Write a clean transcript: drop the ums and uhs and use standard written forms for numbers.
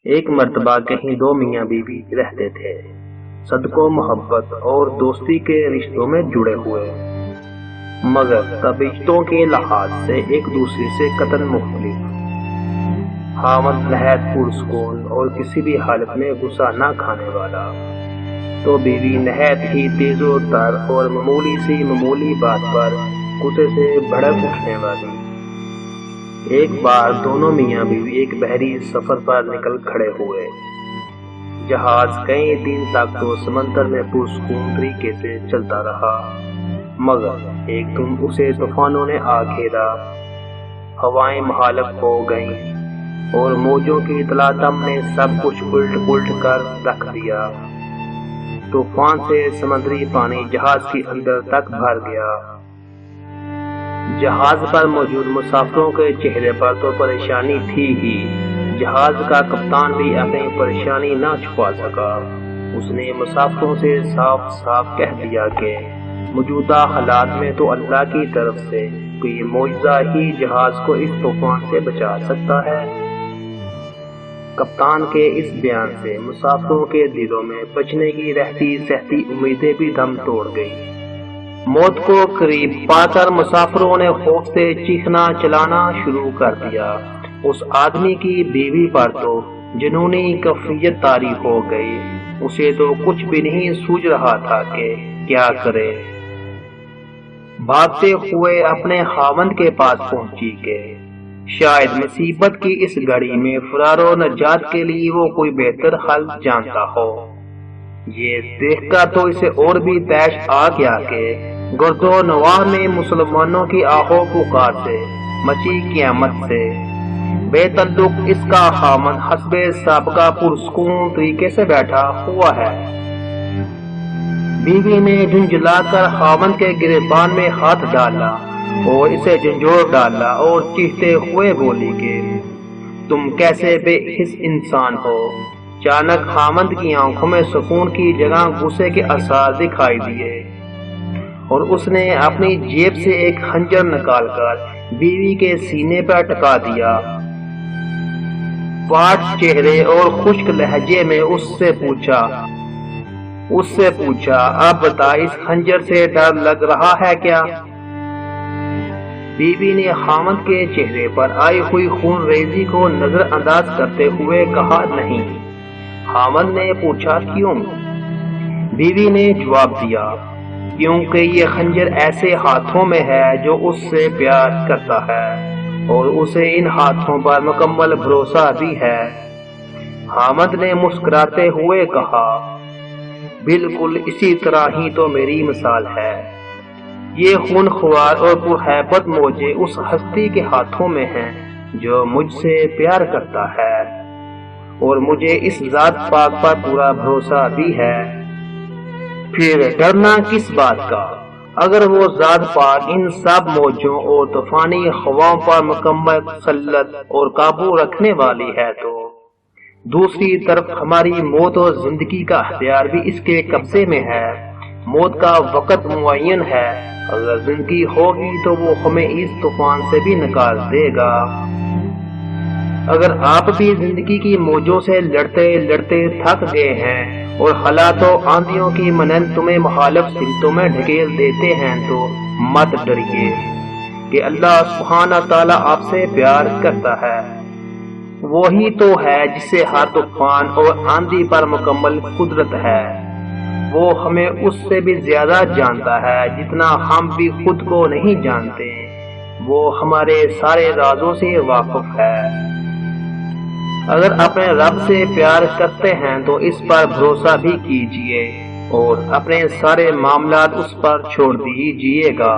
ایک مرتبہ کہیں دو میاں بیوی رہتے تھے، صدقوں محبت اور دوستی کے رشتوں میں جڑے ہوئے، مگر طبیعتوں کے لحاظ سے ایک دوسرے سے قطعاً مختلف۔ خاوند نہایت پرسکون اور کسی بھی حالت میں غصہ نہ کھانے والا، تو بیوی نہایت ہی تیز و تر اور معمولی بات پر غصے سے بھڑک اٹھنے والی۔ ایک بار دونوں میاں بیوی ایک بحری سفر پر نکل کھڑے ہوئے۔ جہاز کئی دن تک تو سمندر میں پرسکون طریقے سے چلتا رہا، مگر ایک دن اسے طوفانوں نے آ گھیرا، ہوائیں مہلک ہو گئیں اور موجوں کی تلاطم نے سب کچھ الٹ کر رکھ دیا۔ طوفان سے سمندری پانی جہاز کے اندر تک بھر گیا۔ جہاز پر موجود مسافروں کے چہرے پر تو پریشانی تھی ہی، جہاز کا کپتان بھی اپنی پریشانی نہ چھپا سکا۔ اس نے مسافروں سے صاف کہہ دیا کہ موجودہ حالات میں تو اللہ کی طرف سے کوئی معجزہ ہی جہاز کو اس طوفان سے بچا سکتا ہے۔ کپتان کے اس بیان سے مسافروں کے دلوں میں بچنے کی رہتی سہتی امیدیں بھی دم توڑ گئی۔ موت کو قریب پا کر مسافروں نے خوف سے چیخنا چلانا شروع کر دیا۔ اس آدمی کی بیوی پر تو جنونی کیفیت طاری ہو گئی، اسے تو کچھ بھی نہیں سوجھ رہا تھا کہ کیا کرے۔ بھاگتے ہوئے اپنے خاوند کے پاس پہنچی کہ شاید مصیبت کی اس گھڑی میں فرار و نجات کے لیے وہ کوئی بہتر حل جانتا ہو۔ یہ دیکھ کر تو اسے اور بھی تیش آ گیا کہ گرد و نواح میں مسلمانوں کی آہو پکار سے مچی قیامت سے بے تعلق اس کا خاوند حسب سابقہ پرسکون طریقے سے بیٹھا ہوا ہے۔ بیوی نے جھنجھلا کر خاوند کے گریبان میں ہاتھ ڈالا اور اسے جھنجھوڑ ڈالا اور چیختے ہوئے بولی کہ تم کیسے بے حس انسان ہو۔ اچانک خاوند کی آنکھوں میں سکون کی جگہ غصے کے آثار دکھائی دیے اور اس نے اپنی جیب سے ایک خنجر نکال کر بیوی کے سینے پر ٹکا دیا۔ پاٹ چہرے اور خشک لہجے میں اس سے پوچھا اب بتا اس خنجر سے ڈر لگ رہا ہے کیا؟ بیوی نے خاوند کے چہرے پر آئی ہوئی خون ریزی کو نظر انداز کرتے ہوئے کہا نہیں۔ خاوند نے پوچھا کیوں؟ بیوی نے جواب دیا کیونکہ یہ خنجر ایسے ہاتھوں میں ہے جو اس سے پیار کرتا ہے اور اسے ان ہاتھوں پر مکمل بھروسہ بھی ہے۔ خاوند نے مسکراتے ہوئے کہا بالکل اسی طرح ہی تو میری مثال ہے۔ یہ خون خوار اور پرہیبت موجے اس ہستی کے ہاتھوں میں ہیں جو مجھ سے پیار کرتا ہے اور مجھے اس ذات پاک پر پورا بھروسہ بھی ہے۔ پھر ڈرنا کس بات کا؟ اگر وہ ذات پاک ان سب موجوں اور طوفانی ہواؤں پر مکمل تسلط اور قابو رکھنے والی ہے تو دوسری طرف ہماری موت اور زندگی کا اختیار بھی اس کے قبضے میں ہے۔ موت کا وقت معین ہے، اگر زندگی ہوگی تو وہ ہمیں اس طوفان سے بھی نکال دے گا۔ اگر آپ بھی زندگی کی موجوں سے لڑتے تھک گئے ہیں اور حالات و آندھیوں کی مانند تمہیں مخالف سمتوں میں ڈھکیل دیتے ہیں تو مت ڈریے کہ اللہ سبحانہ تعالیٰ آپ سے پیار کرتا ہے۔ وہی تو ہے جسے ہر طوفان اور آندھی پر مکمل قدرت ہے۔ وہ ہمیں اس سے بھی زیادہ جانتا ہے جتنا ہم بھی خود کو نہیں جانتے۔ وہ ہمارے سارے رازوں سے واقف ہے۔ اگر اپنے رب سے پیار کرتے ہیں تو اس پر بھروسہ بھی کیجئے اور اپنے سارے معاملات اس پر چھوڑ دیجئے گا۔